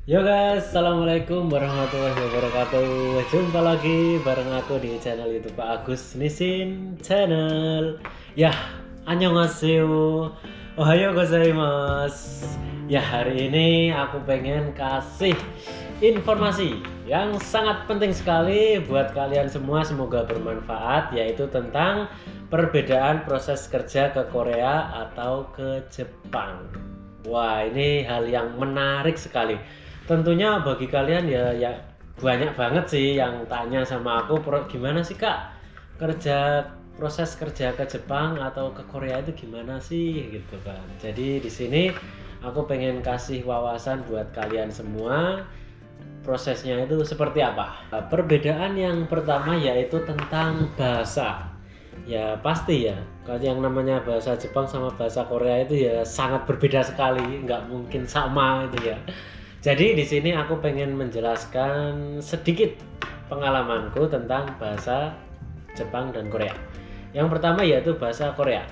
Yo guys, assalamualaikum warahmatullahi wabarakatuh. Jumpa lagi bareng aku di channel YouTube Pak Agus Nisin Channel. Ya, annyeonghaseyo. Ohayo gozaimasu. Ya, hari ini aku pengen kasih informasi yang sangat penting sekali buat kalian semua, semoga bermanfaat, yaitu tentang perbedaan proses kerja ke Korea atau ke Jepang. Wah, ini hal yang menarik sekali. Tentunya bagi kalian ya banyak banget sih yang tanya sama aku, gimana sih Kak proses kerja ke Jepang atau ke Korea itu gimana sih gitu kan. Jadi di sini aku pengen kasih wawasan buat kalian semua, prosesnya itu seperti apa. Perbedaan yang pertama yaitu tentang bahasa. Ya pasti ya, kalau yang namanya bahasa Jepang sama bahasa Korea itu ya sangat berbeda sekali, nggak mungkin sama itu ya. Jadi di sini aku pengen menjelaskan sedikit pengalamanku tentang bahasa Jepang dan Korea. Yang pertama yaitu bahasa Korea.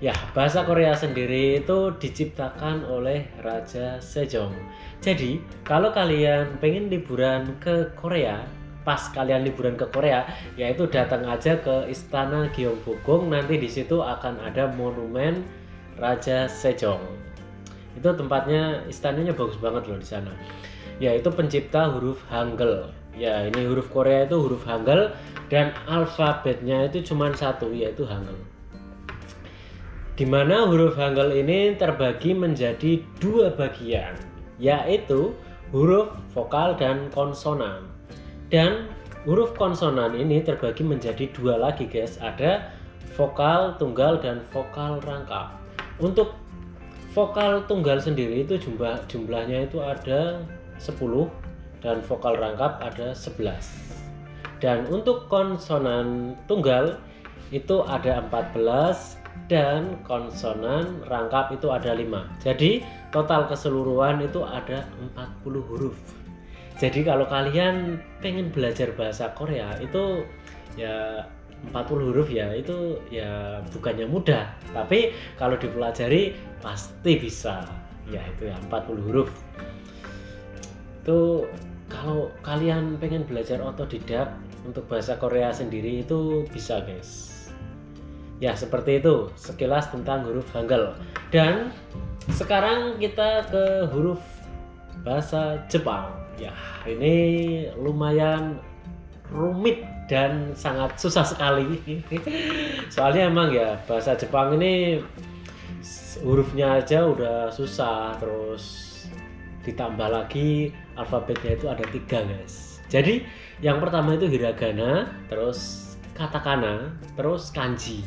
Ya, bahasa Korea sendiri itu diciptakan oleh Raja Sejong. Jadi, kalau kalian pengen liburan ke Korea, pas kalian liburan ke Korea, yaitu datang aja ke Istana Gyeongbokgung, nanti di situ akan ada monumen Raja Sejong. Itu tempatnya, istananya bagus banget loh di sana. Yaitu pencipta huruf Hangul. Ya, ini huruf Korea itu huruf Hangul dan alfabetnya itu cuma satu, yaitu Hangul. Dimana huruf Hangul ini terbagi menjadi dua bagian, yaitu huruf vokal dan konsonan. Dan huruf konsonan ini terbagi menjadi dua lagi guys, ada vokal tunggal dan vokal rangkap. Untuk vokal tunggal sendiri itu jumlahnya itu ada 10 dan vokal rangkap ada 11. Dan untuk konsonan tunggal itu ada 14 dan konsonan rangkap itu ada 5. Jadi total keseluruhan itu ada 40 huruf. Jadi kalau kalian pengen belajar bahasa Korea itu ya 40 huruf ya, itu ya bukannya mudah, tapi kalau dipelajari pasti bisa. Ya itu ya 40 huruf. Itu kalau kalian pengen belajar otodidak untuk bahasa Korea sendiri itu bisa guys. Ya seperti itu sekilas tentang huruf Hangul. Dan sekarang kita ke huruf bahasa Jepang. Ya ini lumayan rumit dan sangat susah sekali. Soalnya emang ya bahasa Jepang ini hurufnya aja udah susah, terus ditambah lagi alfabetnya itu ada 3 guys. Jadi yang pertama itu hiragana, terus katakana, terus kanji.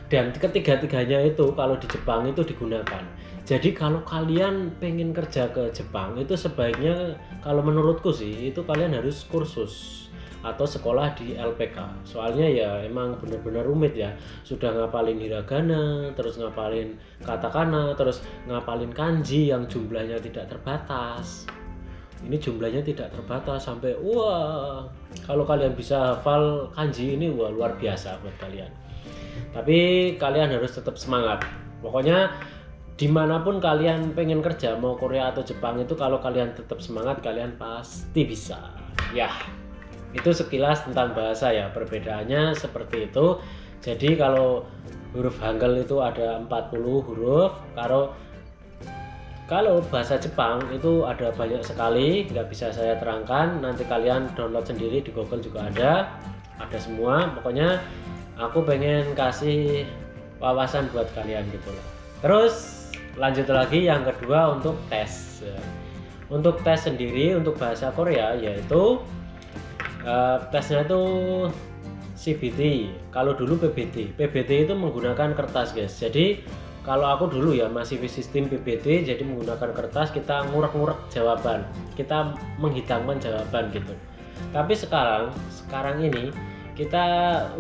Dan ketiga-tiganya itu kalau di Jepang itu digunakan. Jadi kalau kalian pengen kerja ke Jepang itu sebaiknya, kalau menurutku sih, itu kalian harus kursus atau sekolah di LPK. Soalnya ya emang benar-benar rumit ya. Sudah ngapalin hiragana, terus ngapalin katakana, terus ngapalin kanji yang jumlahnya tidak terbatas. Ini jumlahnya tidak terbatas sampai wah, kalau kalian bisa hafal kanji ini wah luar biasa buat kalian. Tapi kalian harus tetap semangat. Pokoknya dimanapun kalian pengen kerja, mau Korea atau Jepang, itu kalau kalian tetap semangat kalian pasti bisa. Ya itu sekilas tentang bahasa ya, perbedaannya seperti itu. Jadi kalau huruf Hangul itu ada 40 huruf, kalau bahasa Jepang itu ada banyak sekali, nggak bisa saya terangkan, nanti kalian download sendiri di Google juga ada semua. Pokoknya aku pengen kasih wawasan buat kalian gitu loh. Terus lanjut lagi yang kedua untuk tes. Untuk tes sendiri untuk bahasa Korea yaitu tesnya itu CBT. Kalau dulu PBT. PBT itu menggunakan kertas guys. Jadi kalau aku dulu ya masih sistem PBT, jadi menggunakan kertas, kita ngurek-ngurek jawaban, kita menghitangkan jawaban gitu. Tapi sekarang ini kita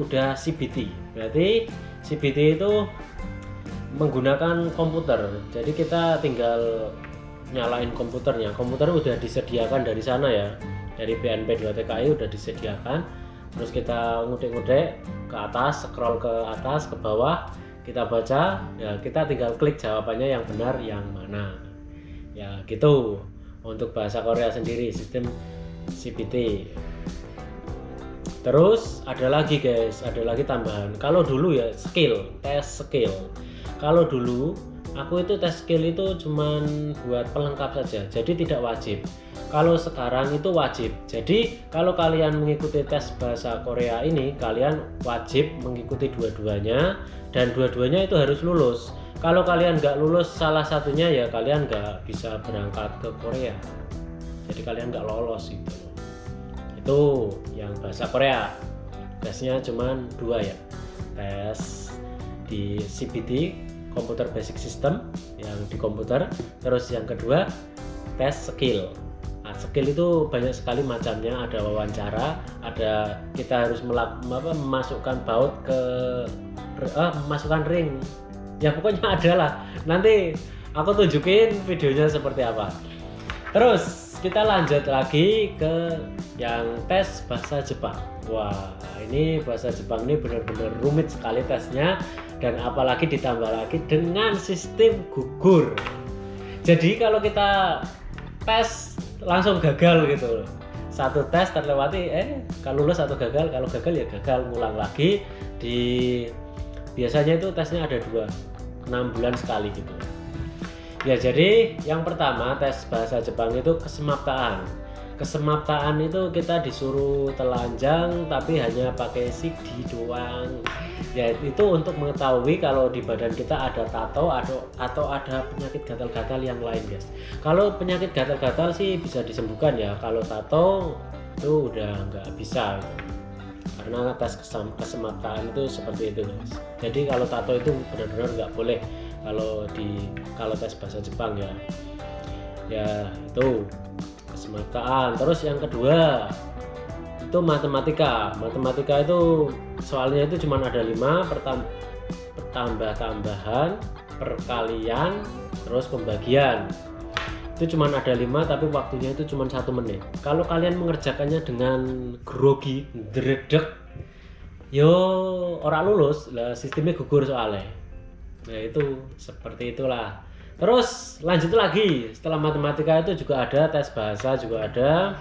udah CBT. Berarti CBT itu menggunakan komputer. Jadi kita tinggal nyalain komputernya. Komputer udah disediakan dari sana ya. Dari BNP 2 TKI udah disediakan. Terus kita ngudek-ngudek ke atas, scroll ke atas, ke bawah, kita baca, ya kita tinggal klik jawabannya yang benar yang mana. Ya gitu. untuk bahasa Korea sendiri sistem CPT. Terus ada lagi guys, ada lagi tambahan. Kalau dulu ya tes skill. Kalau dulu aku itu tes skill itu cuman buat pelengkap saja, jadi tidak wajib. Kalau sekarang itu wajib. Jadi kalau kalian mengikuti tes bahasa Korea ini, kalian wajib mengikuti dua-duanya dan dua-duanya itu harus lulus. Kalau kalian nggak lulus salah satunya ya kalian nggak bisa berangkat ke Korea. Jadi kalian nggak lolos itu. Itu yang bahasa Korea. Tesnya cuman 2 ya. Tes di CPT, Computer Basic System yang di komputer. Terus yang kedua tes skill. Nah, skill itu banyak sekali macamnya. Ada wawancara, ada kita harus memasukkan baut ke memasukkan ring. Ya pokoknya ada lah. Nanti aku tunjukin videonya seperti apa. Terus kita lanjut lagi ke yang tes bahasa Jepang. Wah, ini bahasa Jepang ini benar-benar rumit sekali tesnya, dan apalagi ditambah lagi dengan sistem gugur. Jadi kalau kita tes langsung gagal gitu. Satu tes terlewati, kalau lulus atau gagal, kalau gagal ya gagal, ngulang lagi. Biasanya itu tesnya ada 6 bulan sekali gitu. Ya, jadi yang pertama tes bahasa Jepang itu kesemaptaan. Kesemaptaan itu kita disuruh telanjang tapi hanya pakai CD doang. Ya, itu untuk mengetahui kalau di badan kita ada tato atau ada penyakit gatal-gatal yang lain, guys. Kalau penyakit gatal-gatal sih bisa disembuhkan ya. Kalau tato itu udah nggak bisa gitu. Karena tes kesemaptaan itu seperti itu, guys. Jadi kalau tato itu benar-benar nggak boleh kalau tes bahasa Jepang ya itu kesemaptaan. Terus yang kedua itu matematika itu soalnya itu cuma ada 5, tambah-tambahan, perkalian, terus pembagian. Itu cuma ada 5 tapi waktunya itu cuma 1 menit. Kalau kalian mengerjakannya dengan grogi, dredeg, yo ora lulus lah, sistemnya gugur soalnya. Nah itu seperti itulah. Terus lanjut lagi, setelah matematika itu juga ada tes bahasa juga ada.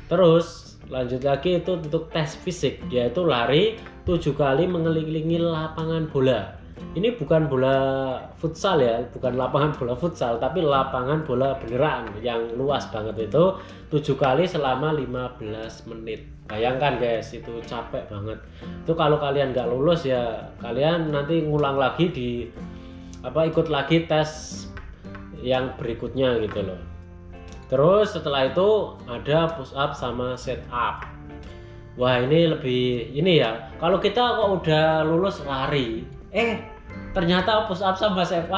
Terus lanjut lagi itu untuk tes fisik, yaitu lari 7 kali mengelilingi lapangan bola. Ini bukan bola futsal ya, bukan lapangan bola futsal, tapi lapangan bola beneran yang luas banget itu 7 kali selama 15 menit. Bayangkan guys, itu capek banget. Itu kalau kalian nggak lulus ya kalian nanti ngulang lagi ikut lagi tes yang berikutnya gitu loh. Terus setelah itu ada push up sama set up. Wah, ini ya. Kalau kita kok udah lulus lari, ternyata push up sama set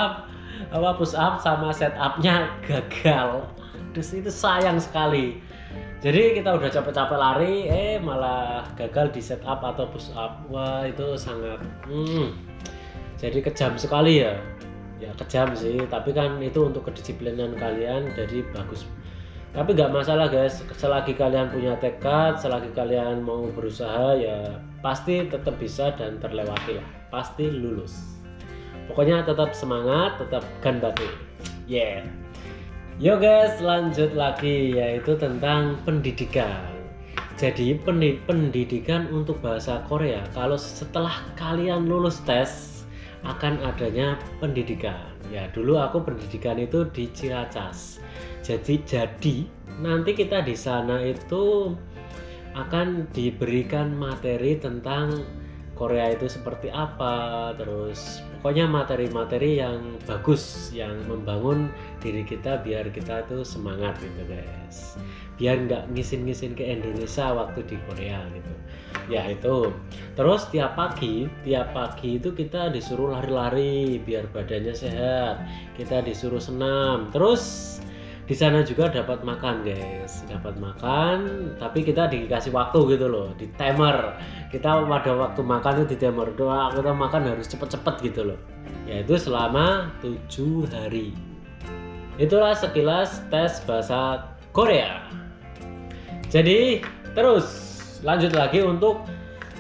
up-nya gagal. Terus itu sayang sekali. Jadi kita udah capek-capek lari, malah gagal di set up atau push up. Wah, itu sangat jadi kejam sekali ya. Ya kejam sih, tapi kan itu untuk kedisiplinan kalian, jadi bagus. Tapi nggak masalah guys, selagi kalian punya tekad, selagi kalian mau berusaha ya pasti tetap bisa dan terlewati lah, pasti lulus. Pokoknya tetap semangat, tetap ganbate. Yeah. Yo guys, lanjut lagi yaitu tentang pendidikan. Jadi pendidikan untuk bahasa Korea, kalau setelah kalian lulus tes akan adanya pendidikan. Ya dulu aku pendidikan itu di Ciracas. Jadi nanti kita di sana itu akan diberikan materi tentang Korea itu seperti apa, terus pokoknya materi-materi yang bagus yang membangun diri kita biar kita tuh semangat gitu guys, biar nggak ngisin-ngisin ke Indonesia waktu di Korea gitu ya. Itu terus tiap pagi itu kita disuruh lari-lari biar badannya sehat, kita disuruh senam. Terus di sana juga dapat makan guys, tapi kita dikasih waktu gitu loh, di timer. Kita pada waktu makan itu di timer, kita makan harus cepet-cepet gitu loh, yaitu selama 7 hari. Itulah sekilas tes bahasa Korea. Jadi terus lanjut lagi untuk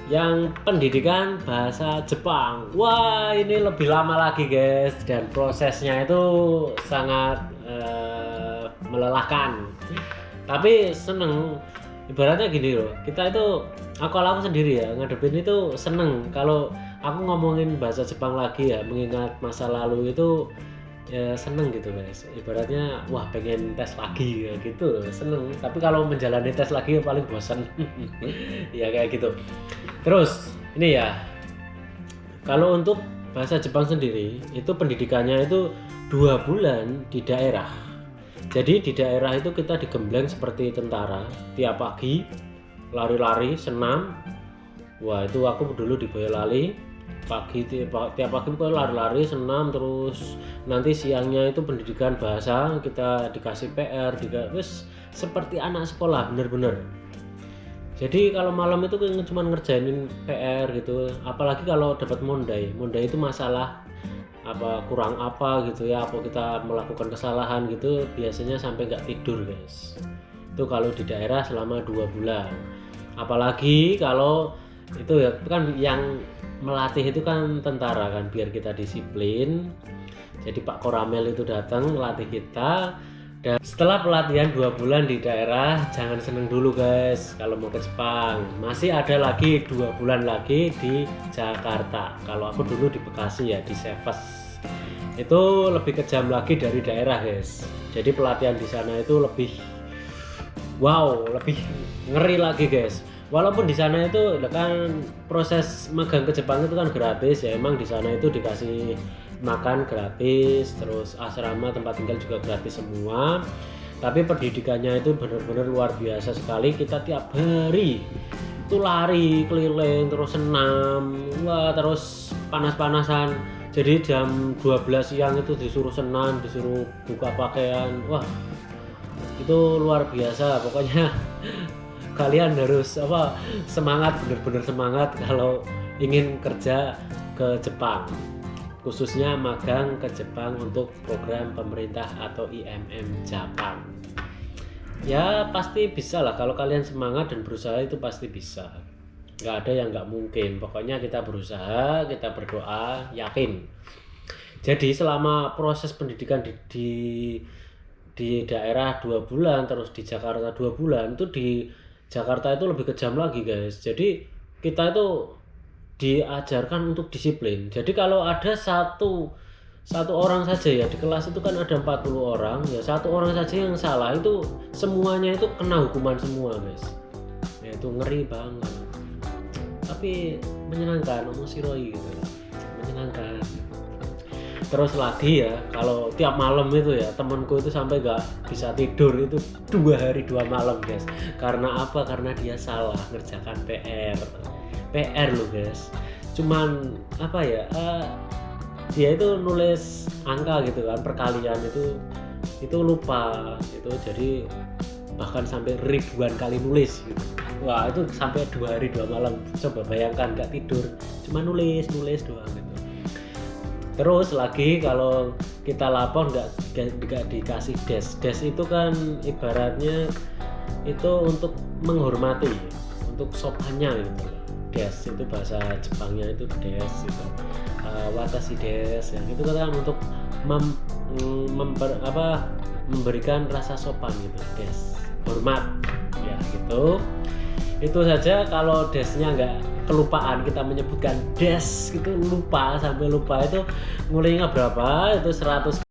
yang pendidikan bahasa Jepang. Wah, ini lebih lama lagi guys, dan prosesnya itu sangat melelahkan. Tapi seneng, ibaratnya gini loh, kita itu aku sendiri ya ngadepin itu seneng kalau aku ngomongin bahasa Jepang lagi ya, mengingat masa lalu itu ya seneng gitu guys. Ibaratnya wah pengen tes lagi ya gitu, seneng. Tapi kalau menjalani tes lagi ya paling bosan. Ya kayak gitu. Terus ini ya, kalau untuk bahasa Jepang sendiri itu pendidikannya itu 2 bulan di daerah. Jadi di daerah itu kita digembleng seperti tentara, tiap pagi lari-lari, senam. Wah itu aku dulu di Boyolali, pagi tiap pagi pokoknya lari-lari, senam, terus nanti siangnya itu pendidikan bahasa, kita dikasih PR, wis seperti anak sekolah bener-bener. Jadi kalau malam itu cuma ngerjainin PR gitu, apalagi kalau dapat mondai itu masalah apa kurang apa gitu ya, apa kita melakukan kesalahan gitu, biasanya sampai nggak tidur guys. Itu kalau di daerah selama 2 bulan. Apalagi kalau itu ya kan yang melatih itu kan tentara kan, biar kita disiplin. Jadi Pak Koramel itu datang melatih kita. Dan setelah pelatihan 2 bulan di daerah, jangan seneng dulu guys kalau mau ke Jepang. Masih ada lagi 2 bulan lagi di Jakarta. Kalau aku dulu di Bekasi ya, di Seves. Itu lebih kejam lagi dari daerah guys. Jadi pelatihan di sana itu lebih wow, lebih ngeri lagi guys. Walaupun di sana itu kan proses magang ke Jepang itu kan gratis ya, emang di sana itu dikasih makan gratis, terus asrama tempat tinggal juga gratis semua. Tapi pendidikannya itu benar-benar luar biasa sekali. Kita tiap hari itu lari keliling, terus senam, wah terus panas-panasan. Jadi jam 12 siang itu disuruh senam, disuruh buka pakaian, wah itu luar biasa. Pokoknya kalian harus semangat, benar-benar semangat kalau ingin kerja ke Jepang, khususnya magang ke Jepang untuk program pemerintah atau IMM Jepang. Ya pasti bisa lah, kalau kalian semangat dan berusaha itu pasti bisa, nggak ada yang nggak mungkin. Pokoknya kita berusaha, kita berdoa, yakin. Jadi selama proses pendidikan di daerah 2 bulan, terus di Jakarta 2 bulan, itu di Jakarta itu lebih kejam lagi guys. Jadi kita itu diajarkan untuk disiplin. Jadi kalau ada satu orang saja ya di kelas itu kan ada 40 orang ya, 1 orang saja yang salah itu semuanya itu kena hukuman semua guys. Ya itu ngeri banget. Tapi menyenangkan, omoshiroi gitu ya. Menyenangkan. Terus lagi ya, kalau tiap malam itu ya temanku itu sampai gak bisa tidur itu 2 hari 2 malam guys. Karena apa? Karena dia salah ngerjakan PR loh guys. Cuman apa ya, dia itu nulis angka gitu kan, perkalian itu lupa itu, jadi bahkan sampai ribuan kali nulis gitu. Wah itu sampai 2 hari 2 malam. Coba bayangkan gak tidur, cuma nulis doang gitu. Terus lagi kalau kita lapor nggak dikasih des itu kan ibaratnya itu untuk menghormati, untuk sopannya gitu. Des itu bahasa Jepangnya itu des gitu. Watashi des ya, itu kan untuk memberikan rasa sopan gitu, des hormat ya gitu. Itu saja. Kalau desnya nggak kelupaan, kita menyebutkan des gitu, sampai lupa itu ngulinya berapa itu 100